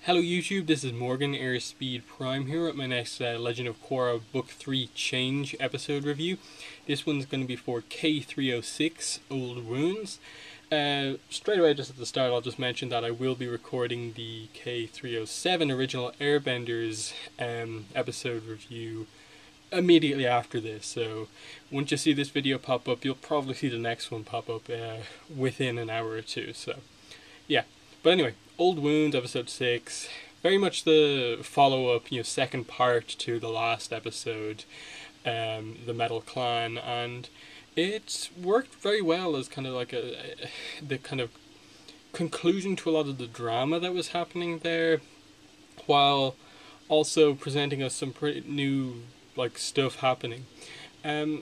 Hello YouTube, this is Morgan, Airspeed Prime here at my next Legend of Korra Book 3 Change episode review. This one's going to be for K306, Old Wounds. Straight away, just at the start, I'll just mention that I will be recording the K307 Original Airbenders episode review immediately after this. So once you see this video pop up, you'll probably see the next one pop up within an hour or two. So yeah. But anyway, Old Wounds, episode 6, very much the follow-up, second part to the last episode, the Metal Clan, and it worked very well as kind of like the kind of conclusion to a lot of the drama that was happening there, while also presenting us some pretty new stuff happening. A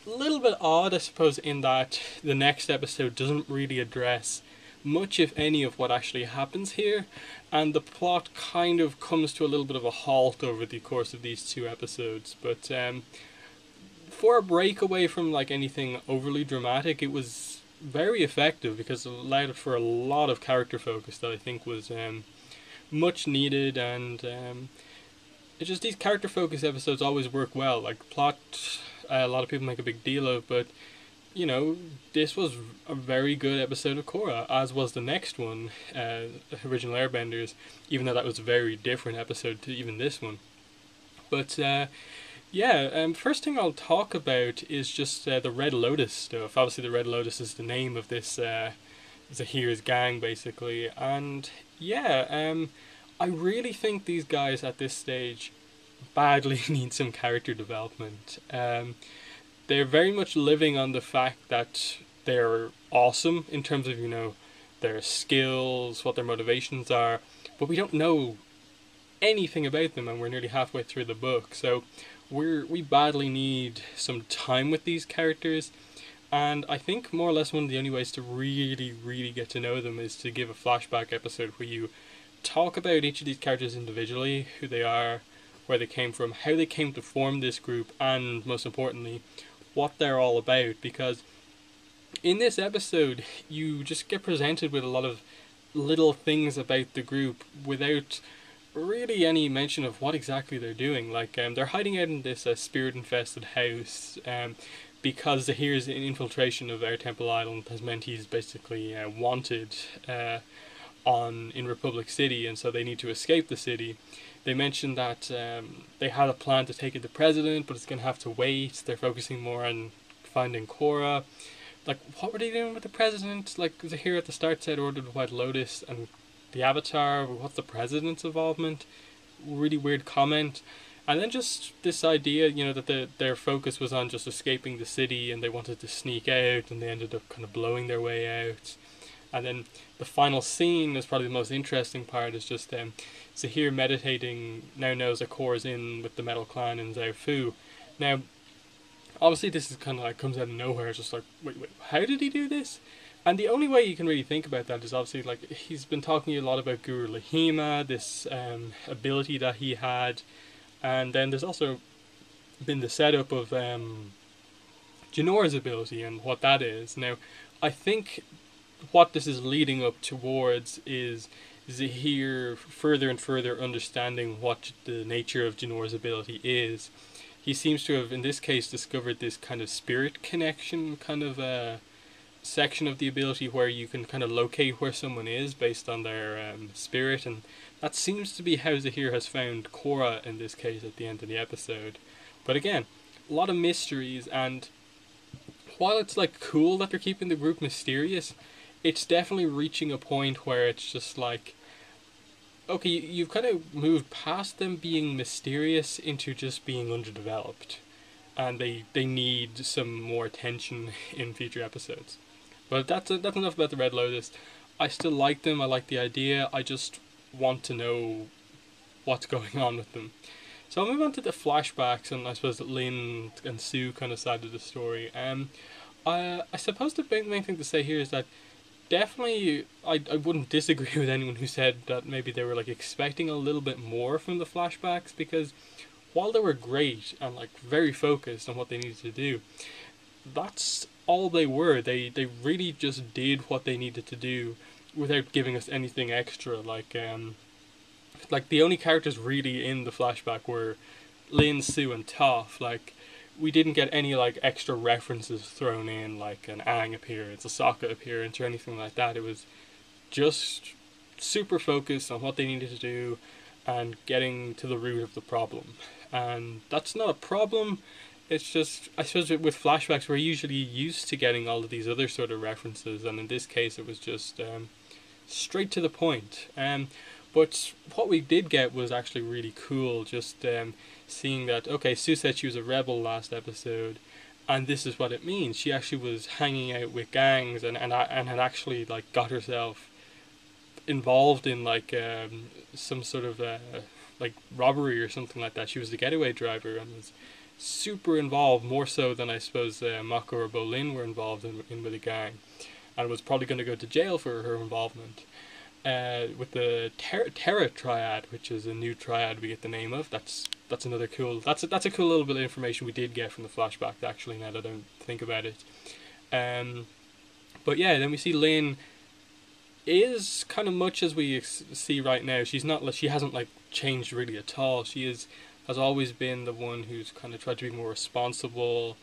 little bit odd, I suppose, in that the next episode doesn't really address much, if any, of what actually happens here, and the plot kind of comes to a little bit of a halt over the course of these two episodes. But for a breakaway from anything overly dramatic, it was very effective because it allowed for a lot of character focus that I think was much needed, and it's just these character focus episodes always work well. Plot, a lot of people make a big deal of, but this was a very good episode of Korra, as was the next one, Original Airbenders, even though that was a very different episode to even this one. But first thing I'll talk about is just the Red Lotus stuff. Obviously the Red Lotus is the name of this Zahir's gang, basically, and I really think these guys at this stage badly need some character development. They're very much living on the fact that they're awesome in terms of, their skills, what their motivations are, but we don't know anything about them, and we're nearly halfway through the book, so we badly need some time with these characters, and I think more or less one of the only ways to really get to know them is to give a flashback episode where you talk about each of these characters individually, who they are, where they came from, how they came to form this group, and most importantly, what they're all about. Because in this episode you just get presented with a lot of little things about the group without really any mention of what exactly they're doing. They're hiding out in this spirit infested house because Zahir's infiltration of Air Temple Island has meant he's basically wanted in Republic City, and so they need to escape the city. They mentioned that they had a plan to take it to President, but it's going to have to wait. They're focusing more on finding Korra. What were they doing with the President? Zahir at the start said ordered the White Lotus and the Avatar. What's the President's involvement? Really weird comment. And then just this idea, that their focus was on just escaping the city, and they wanted to sneak out, and they ended up kind of blowing their way out. And then the final scene is probably the most interesting part, is just Zahir meditating, now knows that Korra's in with the Metal Clan in Zaofu. Now, obviously this is kind of comes out of nowhere, it's just wait, how did he do this? And the only way you can really think about that is obviously, he's been talking a lot about Guru Lahima, this ability that he had, and then there's also been the setup of Janor's ability and what that is. Now, I think what this is leading up towards is Zahir further and further understanding what the nature of Janor's ability is. He seems to have, in this case, discovered this kind of spirit connection kind of section of the ability where you can kind of locate where someone is based on their spirit, and that seems to be how Zahir has found Korra in this case at the end of the episode. But again, a lot of mysteries, and while it's cool that they're keeping the group mysterious, it's definitely reaching a point where it's just okay, you've kind of moved past them being mysterious into just being underdeveloped, and they need some more attention in future episodes. But that's enough about the Red Lotus. I still like them, I like the idea, I just want to know what's going on with them. So I'll move on to the flashbacks, and I suppose that Lin and Sue kind of side of the story. I suppose the main thing to say here is that definitely, I wouldn't disagree with anyone who said that maybe they were expecting a little bit more from the flashbacks, because while they were great and very focused on what they needed to do, that's all they were. They really just did what they needed to do without giving us anything extra. Like the only characters really in the flashback were Lin, Sue, and Toph. Like we didn't get any like extra references thrown in, like an Aang appearance, a Sokka appearance, or anything like that. It was just super focused on what they needed to do and getting to the root of the problem. And that's not a problem. It's just, I suppose, with flashbacks, we're usually used to getting all of these other sort of references, and in this case, it was just straight to the point. But what we did get was actually really cool. Just seeing that, okay, Sue said she was a rebel last episode, and this is what it means. She actually was hanging out with gangs and had actually like got herself involved in like some sort of like robbery or something like that. She was the getaway driver and was super involved, more so than I suppose Mako or Bolin were involved in with a gang, and was probably going to go to jail for her involvement. With the Terra Triad, which is a new triad we get the name of. That's another cool. That's a cool little bit of information we did get from the flashback. Actually, now that I don't think about it. But yeah, then we see Lin is kind of much as we see right now. She's not. She hasn't like changed really at all. She has always been the one who's kind of tried to be more responsible,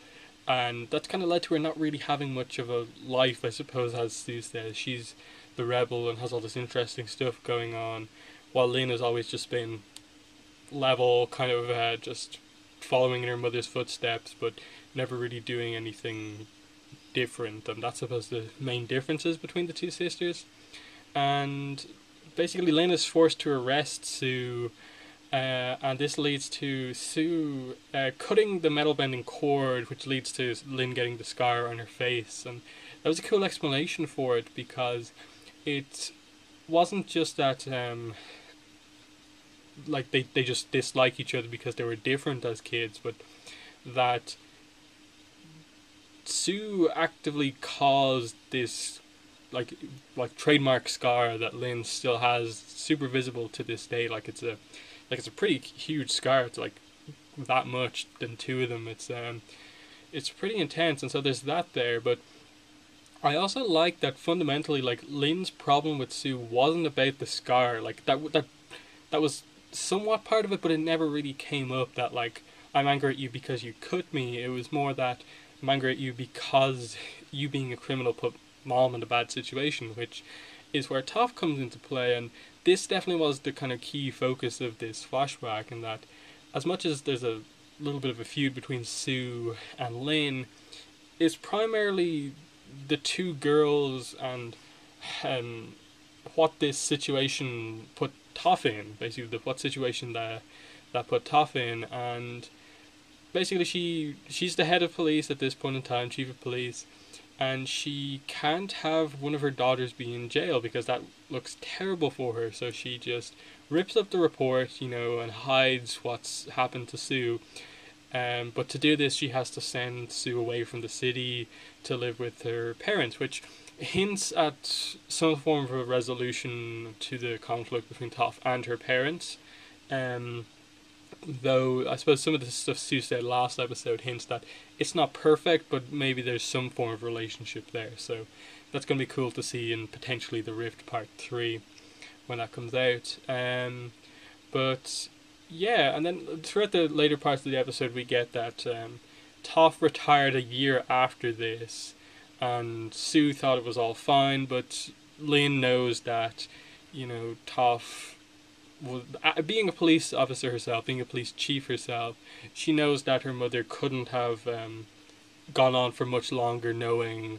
and that's kind of led to her not really having much of a life, I suppose, as Sue says. She's the rebel and has all this interesting stuff going on, while Lin has always just been level, kind of just following in her mother's footsteps, but never really doing anything different. And that's, I suppose, the main differences between the two sisters. And basically Lin is forced to arrest Sue, and this leads to Sue cutting the metal bending cord, which leads to Lin getting the scar on her face. And that was a cool explanation for it, because it wasn't just that like they just dislike each other because they were different as kids, but that Sue actively caused this like trademark scar that Lin still has, super visible to this day. Like it's a pretty huge scar. It's like that much than two of them. It's pretty intense, and so there's that there. But I also like that fundamentally, like Lin's problem with Sue wasn't about the scar. Like that was somewhat part of it, but it never really came up that like I'm angry at you because you cut me. It was more that I'm angry at you because you being a criminal put Mom in a bad situation, which is where Toph comes into play. And this definitely was the kind of key focus of this flashback, in that as much as there's a little bit of a feud between Sue and Lin, it's primarily the two girls and what this situation put Toph in, basically what situation that put Toph in. And basically she's the head of police at this point in time, chief of police, and she can't have one of her daughters be in jail because that looks terrible for her. So she just rips up the report, and hides what's happened to Sue. But to do this, she has to send Sue away from the city to live with her parents, which hints at some form of a resolution to the conflict between Toph and her parents. Though I suppose some of the stuff Sue said last episode hints that it's not perfect, but maybe there's some form of relationship there. So that's going to be cool to see in potentially the Rift Part 3 when that comes out. But yeah, and then throughout the later parts of the episode we get that Toph retired a year after this, and Sue thought it was all fine, but Lin knows that, Toph, being a police officer herself, being a police chief herself, she knows that her mother couldn't have gone on for much longer, knowing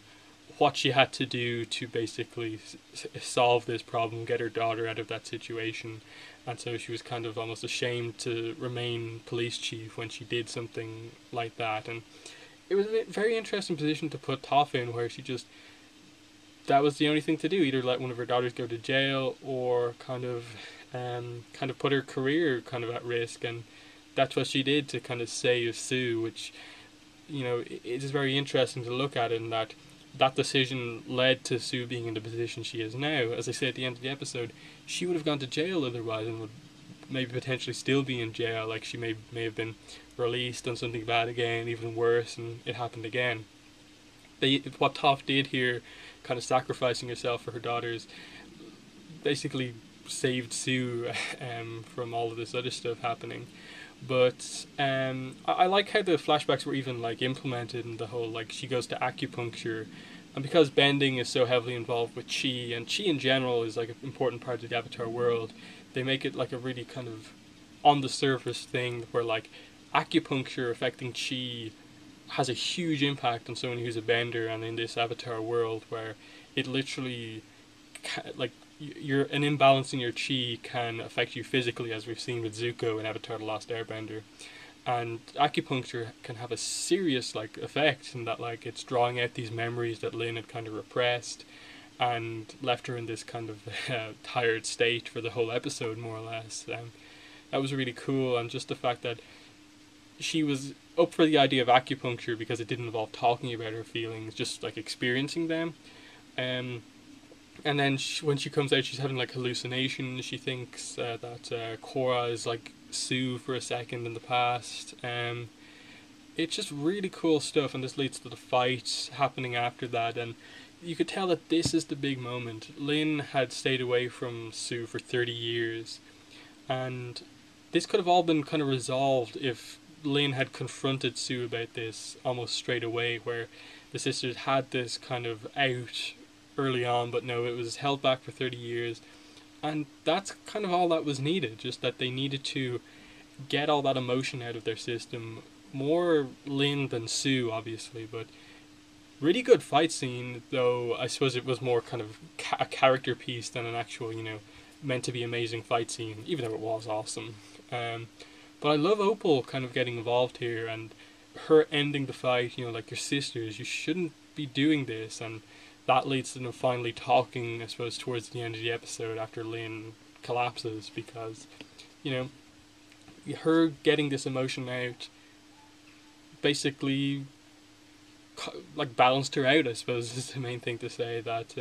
what she had to do to basically solve this problem, get her daughter out of that situation. And so she was kind of almost ashamed to remain police chief when she did something like that. And it was a very interesting position to put Toph in, where that was the only thing to do, either let one of her daughters go to jail or kind of put her career kind of at risk. And that's what she did to kind of save Sue, which, it is very interesting to look at, in that decision led to Sue being in the position she is now. As I say at the end of the episode, she would have gone to jail otherwise, and would maybe potentially still be in jail. Like she may have been released on something bad again, even worse, and it happened again. What Toph did here kind of sacrificing herself for her daughters, basically saved Sue from all of this other stuff happening. But I like how the flashbacks were even like implemented in the whole, like, she goes to acupuncture, and because bending is so heavily involved with chi, and chi in general is like an important part of the Avatar world, they make it like a really kind of on the surface thing where like acupuncture affecting chi has a huge impact on someone who's a bender, and in this Avatar world where it literally like you're an imbalance in your chi can affect you physically, as we've seen with Zuko in Avatar: The Last Airbender. And acupuncture can have a serious like effect in that like it's drawing out these memories that Lin had kind of repressed and left her in this kind of tired state for the whole episode, more or less. That was really cool, and just the fact that she was up for the idea of acupuncture because it didn't involve talking about her feelings, just like experiencing them. Um, and then when she comes out, she's having like hallucinations. She thinks that Korra is like Sue for a second in the past. It's just really cool stuff, and this leads to the fight happening after that. And you could tell that this is the big moment. Lin had stayed away from Sue for 30 years, and this could have all been kind of resolved if Lin had confronted Sue about this almost straight away, where the sisters had this kind of out early on, but no, it was held back for 30 years. And that's kind of all that was needed, just that they needed to get all that emotion out of their system. More Lin than Sue, obviously, but really good fight scene, though I suppose it was more kind of a character piece than an actual, meant to be amazing fight scene, even though it was awesome. But I love Opal kind of getting involved here, and her ending the fight, like, your sisters, you shouldn't be doing this, and that leads to them finally talking, I suppose, towards the end of the episode after Lin collapses, because, her getting this emotion out basically like balanced her out, I suppose, is the main thing to say. That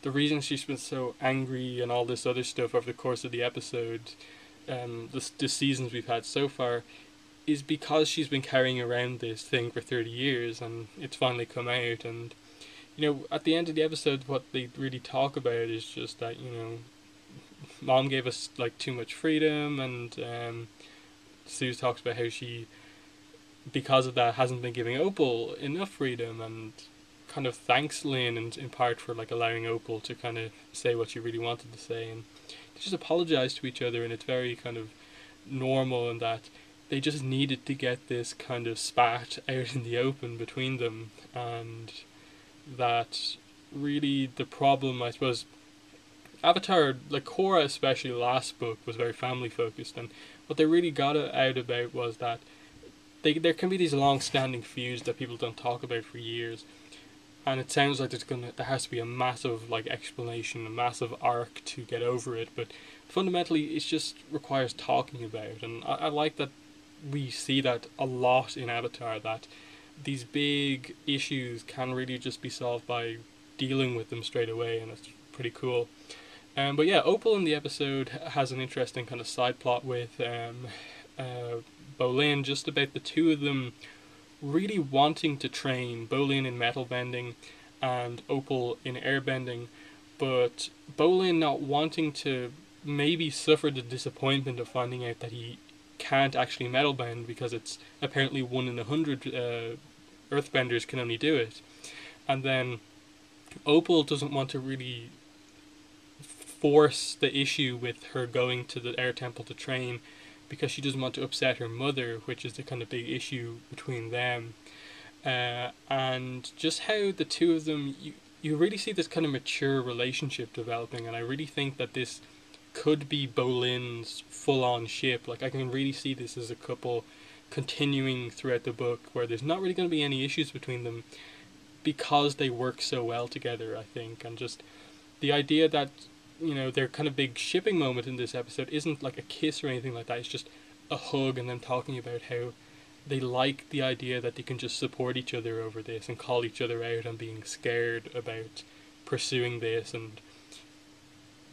the reason she's been so angry and all this other stuff over the course of the episode, the seasons we've had so far, is because she's been carrying around this thing for 30 years, and it's finally come out. And at the end of the episode, what they really talk about is just that Mom gave us like too much freedom, and Sue talks about how she, because of that, hasn't been giving Opal enough freedom, and kind of thanks Lin in part for like allowing Opal to kind of say what she really wanted to say, and they just apologize to each other, and it's very kind of normal in that they just needed to get this kind of spat out in the open between them. And that really the problem, I suppose, Avatar, like Korra especially, the last book was very family focused, and what they really got out about was that there can be these long-standing feuds that people don't talk about for years, and it sounds like there has to be a massive like explanation, a massive arc to get over it, but fundamentally it just requires talking about. And I like that we see that a lot in Avatar, that these big issues can really just be solved by dealing with them straight away, and it's pretty cool. But yeah, Opal in the episode has an interesting kind of side plot with Bolin, just about the two of them really wanting to train, Bolin in metal bending and Opal in airbending, but Bolin not wanting to maybe suffer the disappointment of finding out that he can't actually metal bend, because it's apparently 1 in 100 earthbenders can only do it. And then Opal doesn't want to really force the issue with her going to the air temple to train, because she doesn't want to upset her mother, which is the kind of big issue between them. And just how the two of them, you really see this kind of mature relationship developing, and I really think that this could be Bolin's full-on ship. Like, I can really see this as a couple continuing throughout the book, where there's not really going to be any issues between them because they work so well together, I think. And just the idea that their kind of big shipping moment in this episode isn't like a kiss or anything like that. It's just a hug, and them talking about how they like the idea that they can just support each other over this and call each other out on being scared about pursuing this. And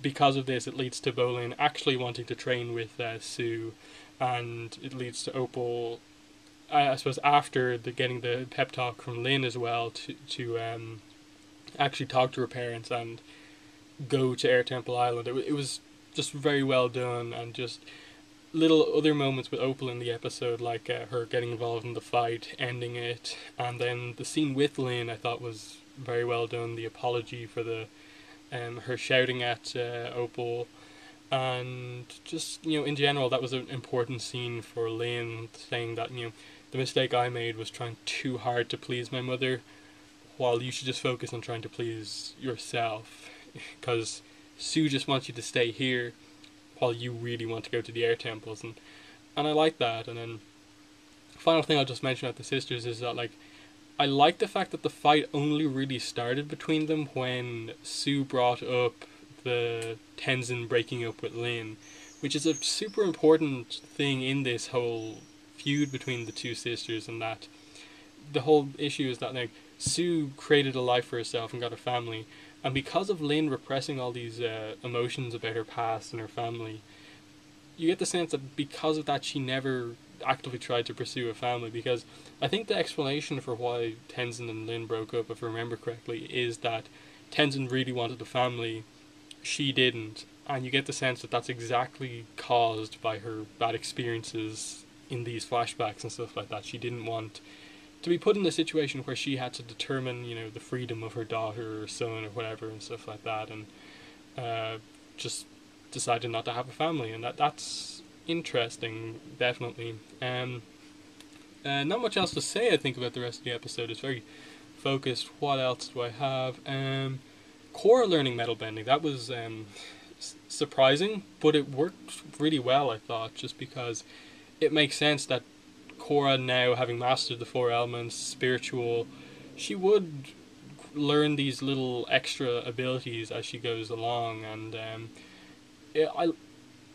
because of this, it leads to Bolin actually wanting to train with Sue, and it leads to Opal, I suppose, after getting the pep talk from Lin as well, to actually talk to her parents and go to Air Temple Island. It was just very well done, and just little other moments with Opal in the episode, like her getting involved in the fight, ending it, and then the scene with Lynn I thought was very well done. The apology for the her shouting at Opal, and just, in general, that was an important scene for Lynn, saying that, the mistake I made was trying too hard to please my mother, while you should just focus on trying to please yourself, because Sue just wants you to stay here while you really want to go to the air temples, and I like that. And then final thing I'll just mention about the sisters is that, like, I like the fact that the fight only really started between them when Sue brought up the Tenzin breaking up with Lin, which is a super important thing in this whole feud between the two sisters, and that the whole issue is that, like, Sue created a life for herself and got a family, and because of Lin repressing all these emotions about her past and her family, you get the sense that because of that she never actively tried to pursue a family, because I think the explanation for why Tenzin and Lin broke up, if I remember correctly, is that Tenzin really wanted a family, she didn't, and you get the sense that that's exactly caused by her bad experiences in these flashbacks and stuff like that. She didn't want to be put in a situation where she had to determine, the freedom of her daughter or son or whatever and stuff like that, and just decided not to have a family, and that's interesting, definitely. Not much else to say, I think, about the rest of the episode. It's very focused. What else do I have? Korra learning metal bending. That was surprising, but it worked really well, I thought, just because it makes sense that Korra, now having mastered the four elements, spiritual, she would learn these little extra abilities as she goes along, and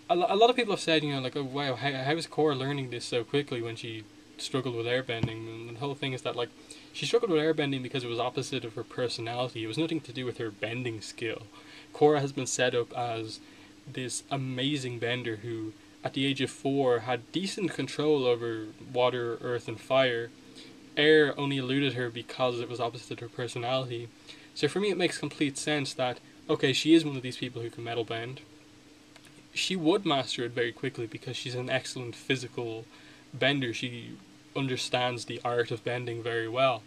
a lot of people have said, like, oh wow, how is Korra learning this so quickly when she struggled with airbending? And the whole thing is that, like, she struggled with airbending because it was opposite of her personality. It was nothing to do with her bending skill. Korra has been set up as this amazing bender who, at the age of 4, had decent control over water, earth, and fire. Air only eluded her because it was opposite her personality. So for me, it makes complete sense that, okay, she is one of these people who can metal bend. She would master it very quickly because she's an excellent physical bender. She understands the art of bending very well.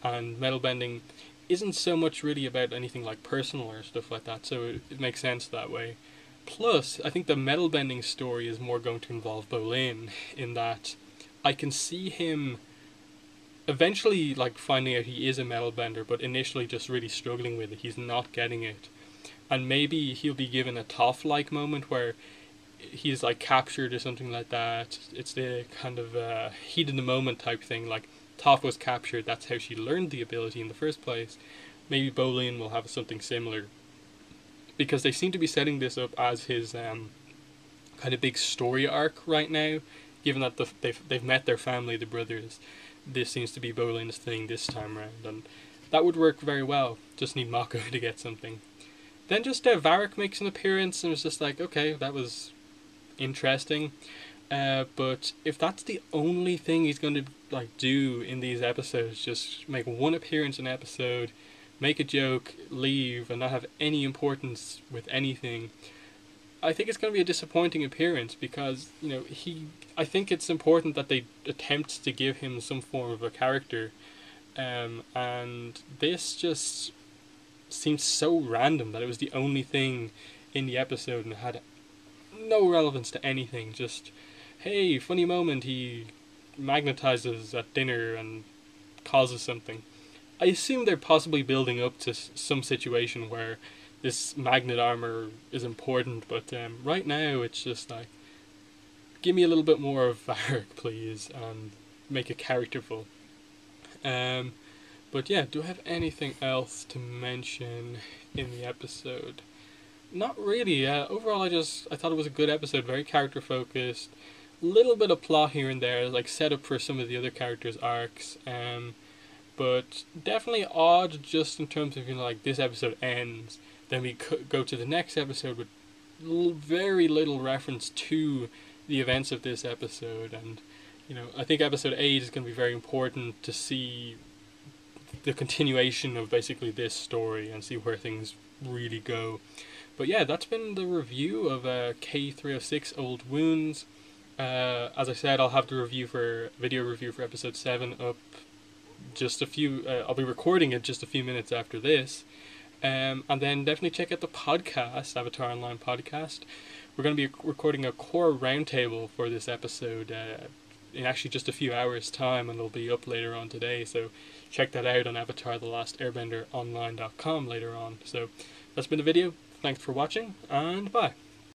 And metal bending isn't so much really about anything like personal or stuff like that, so it makes sense that way. Plus, I think the metal bending story is more going to involve Bolin, in that I can see him eventually, like, finding out he is a metal bender, but initially just really struggling with it. He's not getting it. And maybe he'll be given a Toph-like moment where he's, like, captured or something like that. It's the kind of heat in the moment type thing, like Toph was captured, that's how she learned the ability in the first place. Maybe Bolin will have something similar, because they seem to be setting this up as his kind of big story arc right now, given that they've met their family, the brothers. This seems to be Bolin's thing this time around, and that would work very well. Just need Mako to get something. Then just Varric makes an appearance, and it's just like, okay, that was interesting. But if that's the only thing he's going to, like, do in these episodes, just make one appearance an episode, make a joke, leave, and not have any importance with anything, I think it's going to be a disappointing appearance, because, I think it's important that they attempt to give him some form of a character, and this just seems so random that it was the only thing in the episode and it had no relevance to anything. Just, hey, funny moment, he magnetizes at dinner and causes something. I assume they're possibly building up to some situation where this magnet armor is important, but right now it's just like, give me a little bit more of Varric, please, and make it characterful. But yeah, do I have anything else to mention in the episode? Not really. Overall, I thought it was a good episode, very character focused. Little bit of plot here and there, like set up for some of the other characters' arcs. But definitely odd, just in terms of, like, this episode ends, then we go to the next episode with very little reference to the events of this episode, and I think episode 8 is going to be very important to see the continuation of basically this story and see where things really go. But yeah, that's been the review of K306 Old Wounds. As I said, I'll have the video review for episode 7 up just a few. I'll be recording it just a few minutes after this. And then definitely check out the podcast, Avatar Online podcast. We're going to be recording a Korra roundtable for this episode in actually just a few hours' time, and it'll be up later on today. So check that out on Avatar The Last Airbender Online.com later on. So that's been the video. Thanks for watching, and bye.